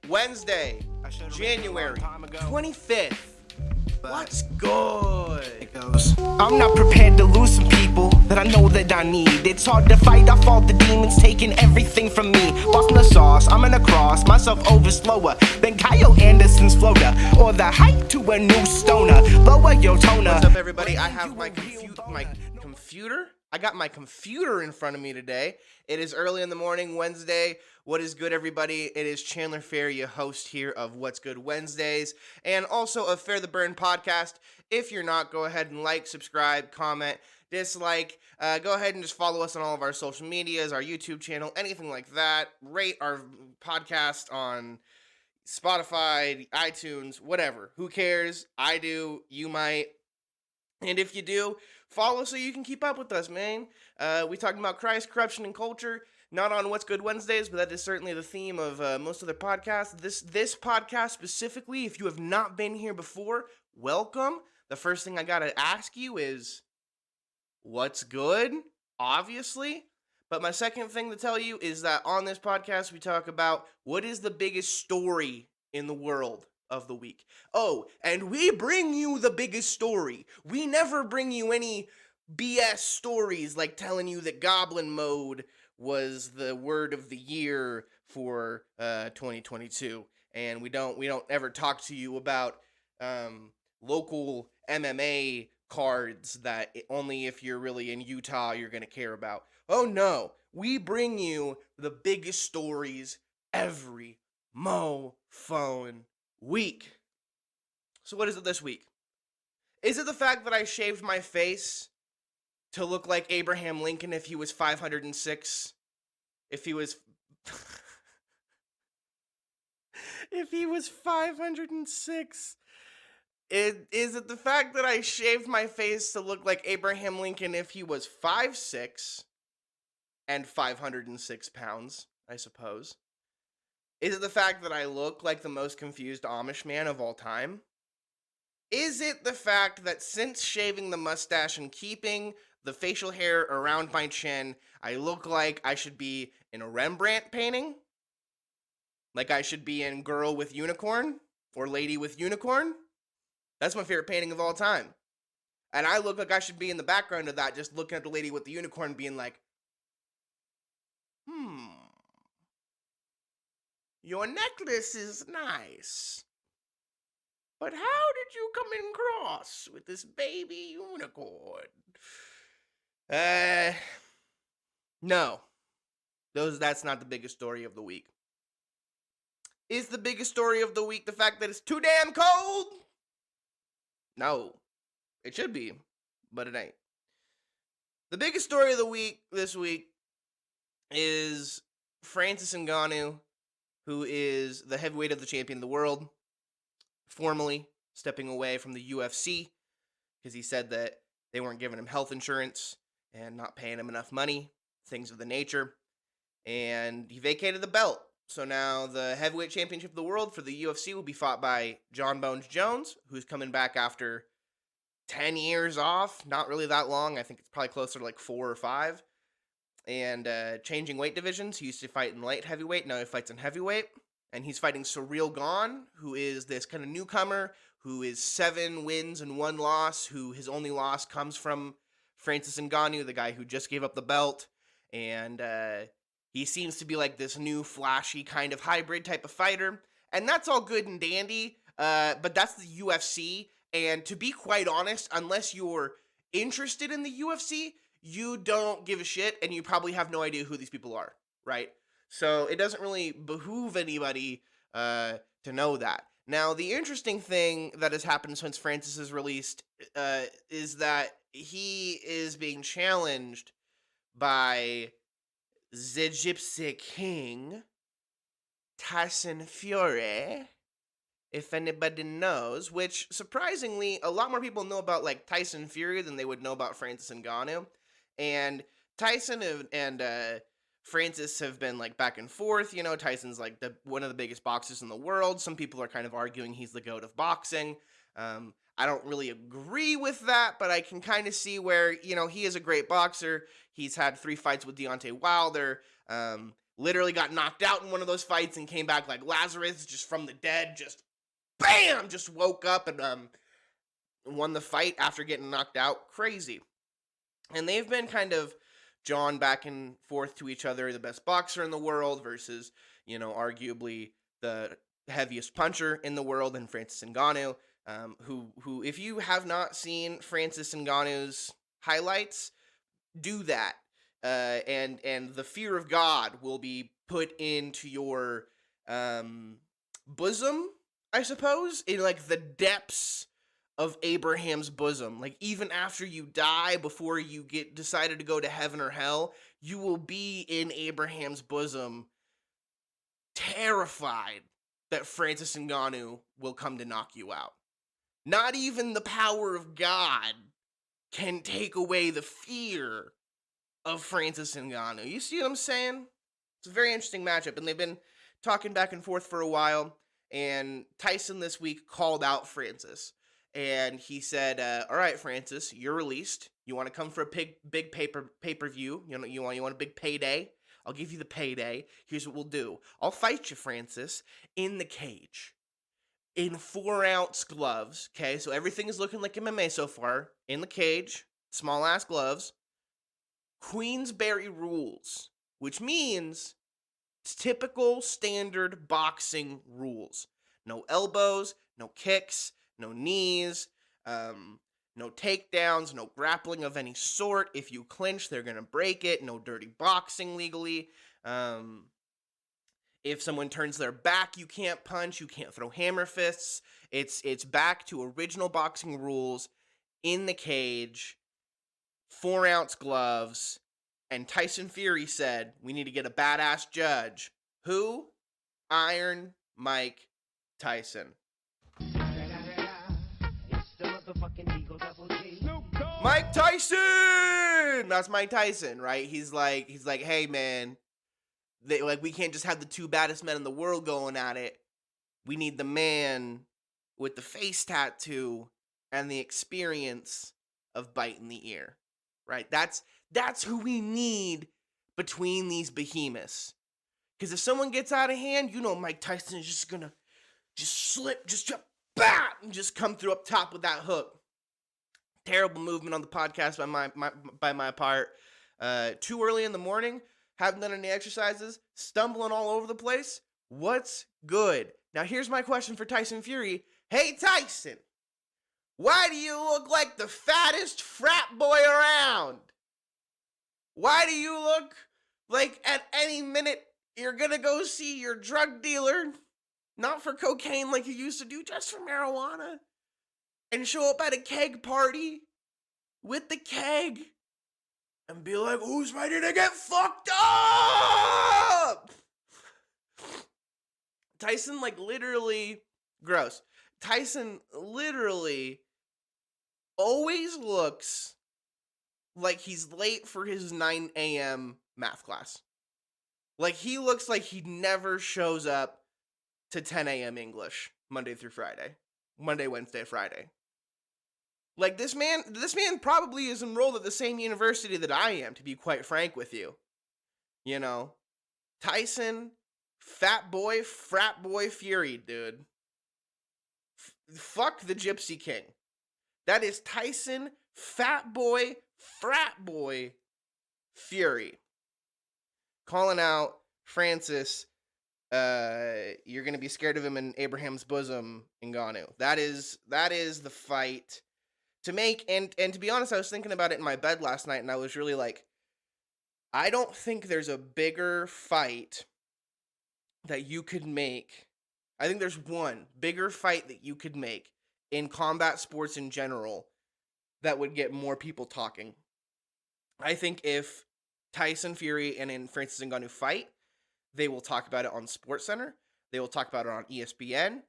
Wednesday, January 25th. What's good? It goes. I'm not prepared to lose some people that I know that I need. It's hard to fight off all the demons taking everything from me. Lost in the sauce, I'm gonna cross myself over slower than Kyle Anderson's floater, or the height to a new stoner. Lower your toner. What's up, everybody? I have my computer. I got my computer in front of me today. It is early in the morning, Wednesday. What is good, everybody? It is Chandler Ferry, your host here of What's Good Wednesdays, and also of Fair the Burn podcast. If you're not, go ahead and like, subscribe, comment, dislike. Go ahead and just follow us on all of our social medias, our YouTube channel, anything like that. Rate our podcast on Spotify, iTunes, whatever. Who cares? I do. You might. And if you do, follow so you can keep up with us, man. We talking about Christ, corruption, and culture. Not on What's Good Wednesdays, but that is certainly the theme of most of the podcasts. This podcast specifically, if you have not been here before, welcome. The first thing I gotta ask you is, what's good? Obviously. But my second thing to tell you is that on this podcast, we talk about what is the biggest story in the world of the week. Oh, and we bring you the biggest story. We never bring you any BS stories like telling you that Goblin Mode was the word of the year for 2022, and we don't ever talk to you about local MMA cards that only if you're really in Utah you're gonna care about. Oh no, we bring you the biggest stories every phone week. So what is it this week? Is it the fact that I shaved my face to look like Abraham Lincoln if he was 506? If he was if he was 506? Is it the fact that I shaved my face to look like Abraham Lincoln if he was 5'6" and 506 pounds, I suppose? Is it the fact that I look like the most confused Amish man of all time? Is it the fact that since shaving the mustache and keeping the facial hair around my chin, I look like I should be in a Rembrandt painting? Like I should be in Girl with Unicorn or Lady with Unicorn? That's my favorite painting of all time. And I look like I should be in the background of that, just looking at the Lady with the Unicorn being like, your necklace is nice, but how did you come in cross with this baby unicorn? No. That's not the biggest story of the week. Is the biggest story of the week the fact that it's too damn cold? No. It should be, but it ain't. The biggest story of the week this week is Francis Ngannnou, who is the heavyweight of the champion of the world, formally stepping away from the UFC because he said that they weren't giving him health insurance and not paying him enough money, things of the nature, and he vacated the belt. So now the heavyweight championship of the world for the UFC will be fought by John Bones Jones, who's coming back after 10 years off, not really that long. I think it's probably closer to like 4 or 5. And changing weight divisions. He used to fight in light heavyweight, now he fights in heavyweight. And he's fighting Ciryl Gane, who is this kind of newcomer, who is 7 wins and 1 loss, who his only loss comes from Francis Ngannnou, the guy who just gave up the belt. And he seems to be like this new flashy kind of hybrid type of fighter. And that's all good and dandy, but that's the UFC. And to be quite honest, unless you're interested in the UFC, you don't give a shit, and you probably have no idea who these people are, right? So it doesn't really behoove anybody to know that. Now, the interesting thing that has happened since Francis is released is that he is being challenged by the Gypsy King, Tyson Fury, if anybody knows, which, surprisingly, a lot more people know about, like, Tyson Fury than they would know about Francis Ngannnou. And Tyson and Francis have been like back and forth. You know, Tyson's like one of the biggest boxers in the world. Some people are kind of arguing he's the GOAT of boxing. I don't really agree with that, but I can kind of see where, you know, he is a great boxer. He's had 3 fights with Deontay Wilder. literally got knocked out in one of those fights and came back like Lazarus, just from the dead, just bam, just woke up and won the fight after getting knocked out. Crazy. And they've been kind of drawn back and forth to each other, the best boxer in the world versus, arguably the heaviest puncher in the world, and Francis Ngannou, who, if you have not seen Francis Ngannou's highlights, do that. And the fear of God will be put into your bosom, I suppose, in like the depths of Abraham's bosom. Like, even after you die, before you get decided to go to heaven or hell, you will be in Abraham's bosom, terrified that Francis Ngannou will come to knock you out. Not even the power of God can take away the fear of Francis Ngannou. You see what I'm saying? It's a very interesting matchup, and they've been talking back and forth for a while, and Tyson this week called out Francis. And he said, all right, Francis, you're released. You want to come for a big pay-per-view? You want a big payday? I'll give you the payday. Here's what we'll do. I'll fight you, Francis, in the cage. In 4-ounce gloves. Okay, so everything is looking like MMA so far. In the cage, small-ass gloves. Queensberry rules, which means typical standard boxing rules. No elbows, no kicks, no knees, no takedowns, no grappling of any sort. If you clinch, they're going to break it. No dirty boxing legally. If someone turns their back, you can't punch. You can't throw hammer fists. It's back to original boxing rules, in the cage, 4-ounce gloves. And Tyson Fury said, we need to get a badass judge. Who? Iron Mike Tyson. Mike Tyson! That's Mike Tyson, right? He's like, hey man, we can't just have the two baddest men in the world going at it. We need the man with the face tattoo and the experience of biting the ear, right? That's who we need between these behemoths. Because if someone gets out of hand, Mike Tyson is just gonna slip, bat, and just come through up top with that hook. Terrible movement on the podcast by my part. Too early in the morning, haven't done any exercises, stumbling all over the place. What's good? Now here's my question for Tyson Fury. Hey Tyson, why do you look like the fattest frat boy around? Why do you look like at any minute you're gonna go see your drug dealer? Not for cocaine like you used to do, just for marijuana. And show up at a keg party with the keg and be like, who's ready to get fucked up? Tyson, literally, gross. Tyson literally always looks like he's late for his 9 a.m. math class. Like, he looks like he never shows up to 10 a.m. English Monday through Friday. Monday, Wednesday, Friday. Like, this man probably is enrolled at the same university that I am, to be quite frank with you. Tyson, Fatboy, Fratboy Fury, dude. Fuck the Gypsy King. That is Tyson, Fatboy, Fratboy Fury. Calling out Francis, you're gonna be scared of him in Abraham's bosom, Ngannou. That is the fight to make. And to be honest, I was thinking about it in my bed last night, and I was really like, I don't think there's a bigger fight that you could make. I think there's one bigger fight that you could make in combat sports in general that would get more people talking. I think if Tyson Fury and Francis Ngannou fight, they will talk about it on SportsCenter. They will talk about it on ESPN.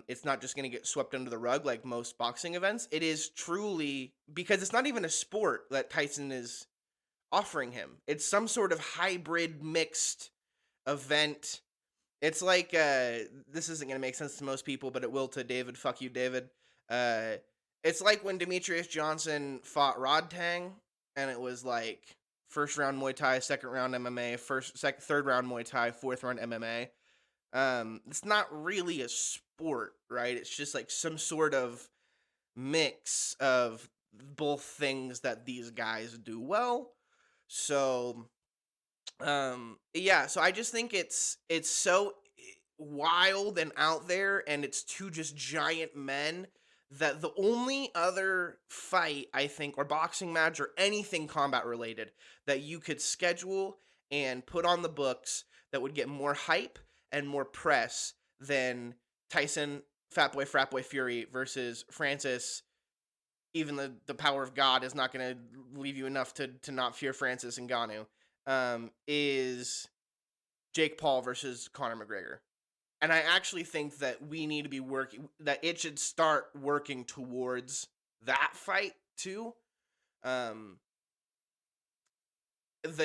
It's not just going to get swept under the rug like most boxing events. It is truly, because it's not even a sport that Tyson is offering him. It's some sort of hybrid mixed event. It's like, this isn't going to make sense to most people, but it will to David. Fuck you, David. It's like when Demetrius Johnson fought Rod Tang, and it was like first round Muay Thai, second round MMA, third round Muay Thai, fourth round MMA. It's not really a sport, right? It's just like some sort of mix of both things that these guys do well. So, yeah, so I just think it's so wild and out there, and it's two just giant men that the only other fight, I think, or boxing match or anything combat related that you could schedule and put on the books that would get more hype and more press than Tyson Fatboy Fratboy Fury versus Francis. Even the power of God is not going to leave you enough to not fear Francis Ngannnou. Is Jake Paul versus Conor McGregor. And I actually think that we need to be that it should start working towards that fight too. The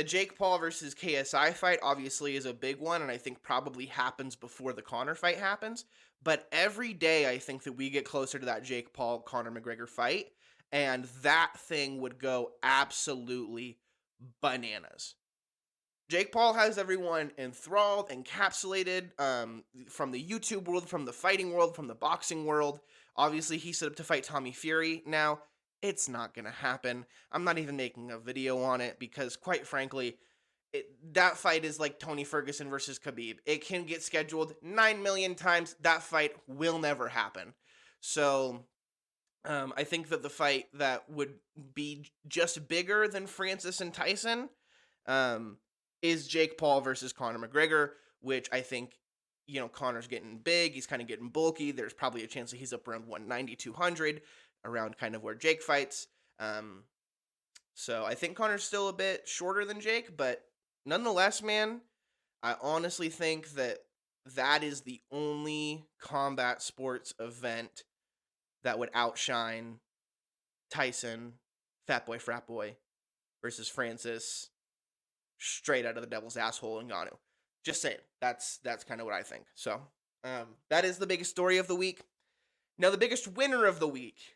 Jake Paul versus KSI fight obviously is a big one, and I think probably happens before the Conor fight happens. But every day I think that we get closer to that Jake Paul Conor McGregor fight, and that thing would go absolutely bananas. Jake Paul has everyone enthralled, encapsulated, from the YouTube world, from the fighting world, from the boxing world. Obviously, he set up to fight Tommy Fury. Now, it's not going to happen. I'm not even making a video on it because, quite frankly, that fight is like Tony Ferguson versus Khabib. It can get scheduled 9 million times. That fight will never happen. So, I think that the fight that would be just bigger than Francis and Tyson, is Jake Paul versus Conor McGregor, which I think, Conor's getting big. He's kind of getting bulky. There's probably a chance that he's up around 190, 200, around kind of where Jake fights. So I think Conor's still a bit shorter than Jake, but nonetheless, man, I honestly think that is the only combat sports event that would outshine Tyson, Fatboy Fratboy versus Francis, straight out of the devil's asshole, Ngannou. Just saying. That's kind of what I think. So, that is the biggest story of the week. Now, the biggest winner of the week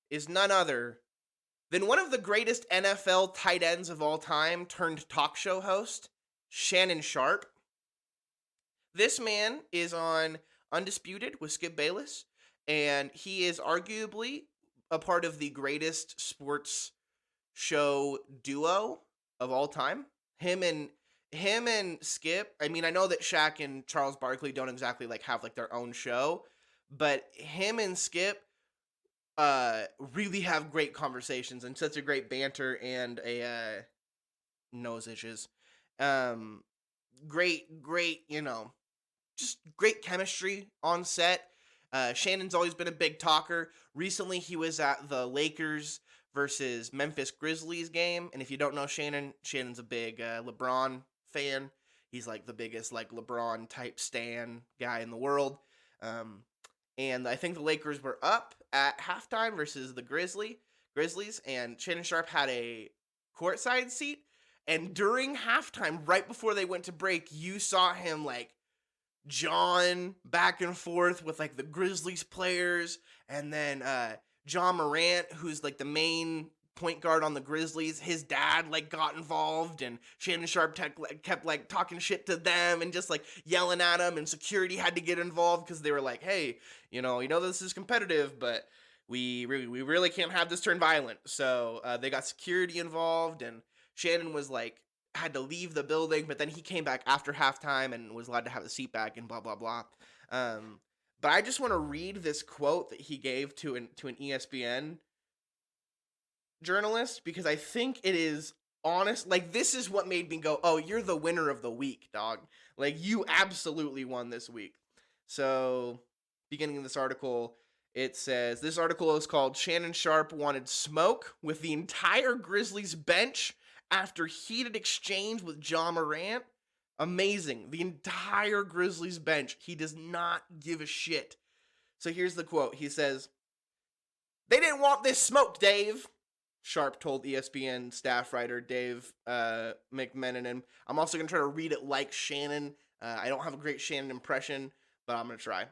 is none other than one of the greatest NFL tight ends of all time turned talk show host, Shannon Sharpe. This man is on Undisputed with Skip Bayless, and he is arguably a part of the greatest sports show duo of all time. Him and Skip. I mean, I know that Shaq and Charles Barkley don't exactly have their own show, but him and Skip really have great conversations and such a great banter and a nose issues. Great, just great chemistry on set. Shannon's always been a big talker. Recently, he was at the Lakers versus Memphis Grizzlies game, and if you don't know Shannon's a big LeBron fan. He's the biggest LeBron type stan guy in the world. And I think the Lakers were up at halftime versus the Grizzlies, and Shannon Sharpe had a courtside seat. And during halftime, right before they went to break, you saw him John back and forth with the Grizzlies players, and then John Morant, who's the main point guard on the Grizzlies, his dad got involved, and Shannon Sharpe kept talking shit to them and just yelling at them, and security had to get involved because they were hey, this is competitive, but we really can't have this turn violent. So they got security involved, and Shannon was had to leave the building, but then he came back after halftime and was allowed to have the seat back and blah blah blah. But I just want to read this quote that he gave to an ESPN journalist, because I think it is honest. This is what made me go, oh, you're the winner of the week, dog. You absolutely won this week. So, beginning of this article, it says, this article is called Shannon Sharpe Wanted Smoke with the Entire Grizzlies Bench After Heated Exchange with John Morant. Amazing. The entire Grizzlies bench. He does not give a shit. So here's the quote. He says, "They didn't want this smoke, Dave," Sharpe told ESPN staff writer Dave McMenamin. I'm also going to try to read it like Shannon. I don't have a great Shannon impression, but I'm going to try.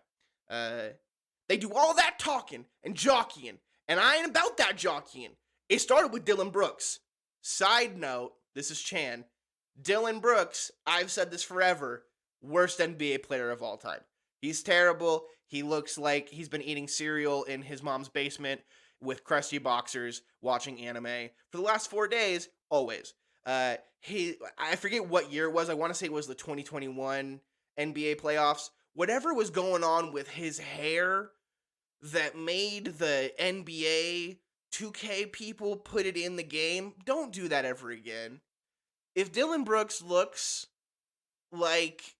"They do all that talking and jockeying, and I ain't about that jockeying. It started with Dylan Brooks. Side note, This is Chan. Dylan Brooks, I've said this forever, worst NBA player of all time. He's terrible. He looks like he's been eating cereal in his mom's basement with crusty boxers, watching anime for the last 4 days. Always. I forget what year it was. I want to say it was the 2021 NBA playoffs. Whatever was going on with his hair that made the NBA 2K people put it in the game. Don't do that ever again. If Dylan Brooks looks like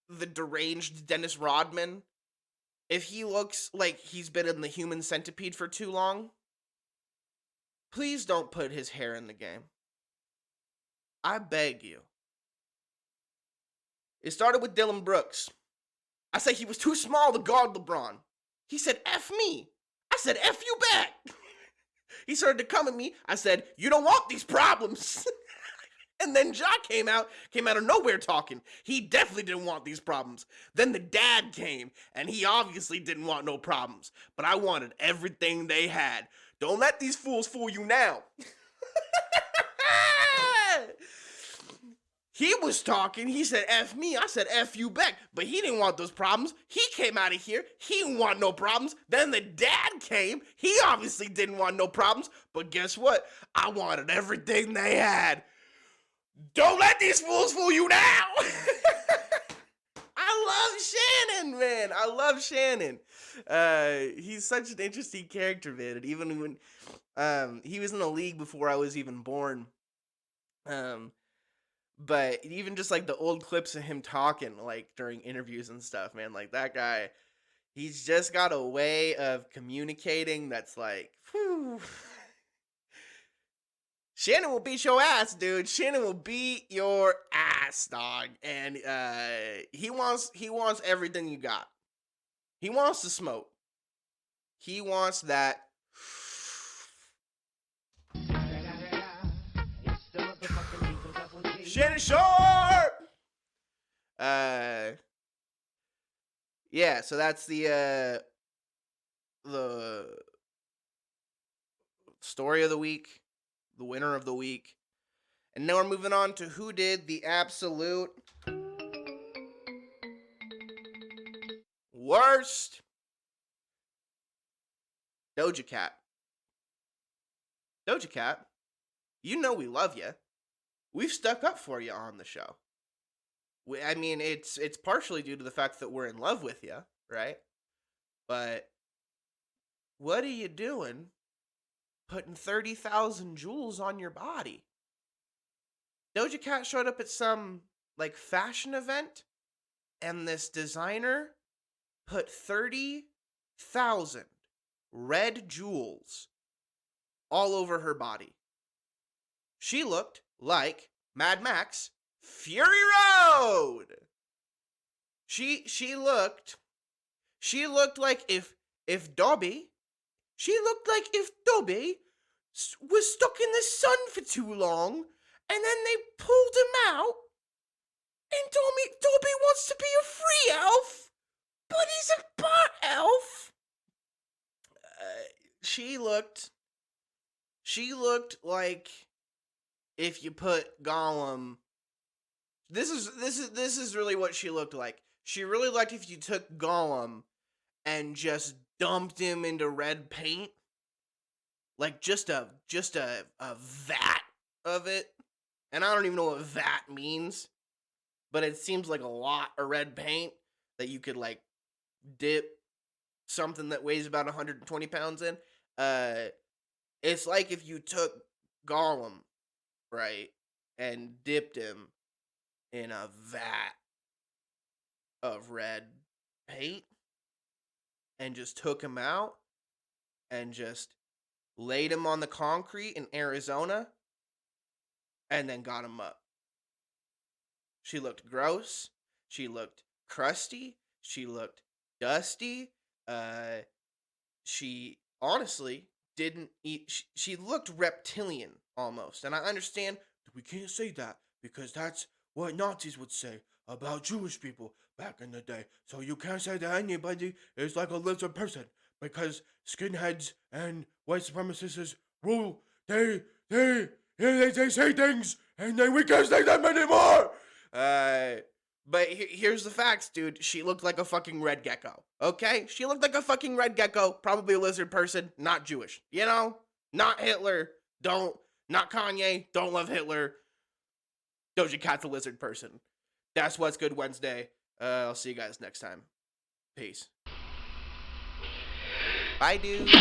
the deranged Dennis Rodman, if he looks like he's been in the Human Centipede for too long, please don't put his hair in the game. I beg you. It started with Dylan Brooks. I said he was too small to guard LeBron. He said, F me. I said, F you back. He started to come at me. I said, you don't want these problems. And then Ja came out of nowhere talking. He definitely didn't want these problems. Then the dad came, and he obviously didn't want no problems. But I wanted everything they had. Don't let these fools fool you now. He was talking. He said, F me. I said, F you back. But he didn't want those problems. He came out of here. He didn't want no problems. Then the dad came. He obviously didn't want no problems. But guess what? I wanted everything they had. Don't let these fools fool you now. I love Shannon, man. I love Shannon. He's such an interesting character, man. And even when he was in the league before I was even born. But even just like the old clips of him talking, like during interviews and stuff, man, like that guy, he's just got a way of communicating that's like, whew. Shannon will beat your ass, dude. Shannon will beat your ass, dog. And he wants everything you got. He wants to smoke. He wants that. Shannon Sharpe! Yeah, so that's the story of the week, the winner of the week. And now we're moving on to who did the absolute worst. Doja Cat. Doja Cat, you know we love you. We've stuck up for you on the show. I mean, it's partially due to the fact that we're in love with you, right? But what are you doing putting 30,000 jewels on your body? Doja Cat showed up at some, like, fashion event, and this designer put 30,000 red jewels all over her body. She looked like Mad Max Fury Road. She looked like if Dobby was stuck in the sun for too long, and then they pulled him out, and Dobby wants to be a free elf, but he's a bot elf. She looked like if you put Golem. This is really what she looked like. She really looked if you took Golem and just dumped him into red paint, like just a vat of it. And I don't even know what vat means, but it seems like a lot of red paint that you could like dip something that weighs about 120 pounds in. It's like if you took Golem, right, and dipped him in a vat of red paint and just took him out and just laid him on the concrete in Arizona and then got him up. She looked gross. She looked crusty. She looked dusty. She honestly didn't eat. She looked reptilian almost. And I understand that we can't say that because that's what Nazis would say about Jewish people back in the day. So you can't say that anybody is like a lizard person because skinheads and white supremacists rule. They say things and then we can't say them anymore. But here's the facts, dude. She looked like a fucking red gecko. Okay? She looked like a fucking red gecko. Probably a lizard person. Not Jewish. You know? Not Hitler. Not Kanye. Don't love Hitler. Doja Cat's a lizard person. That's What's Good Wednesday. I'll see you guys next time. Peace. Bye, dudes.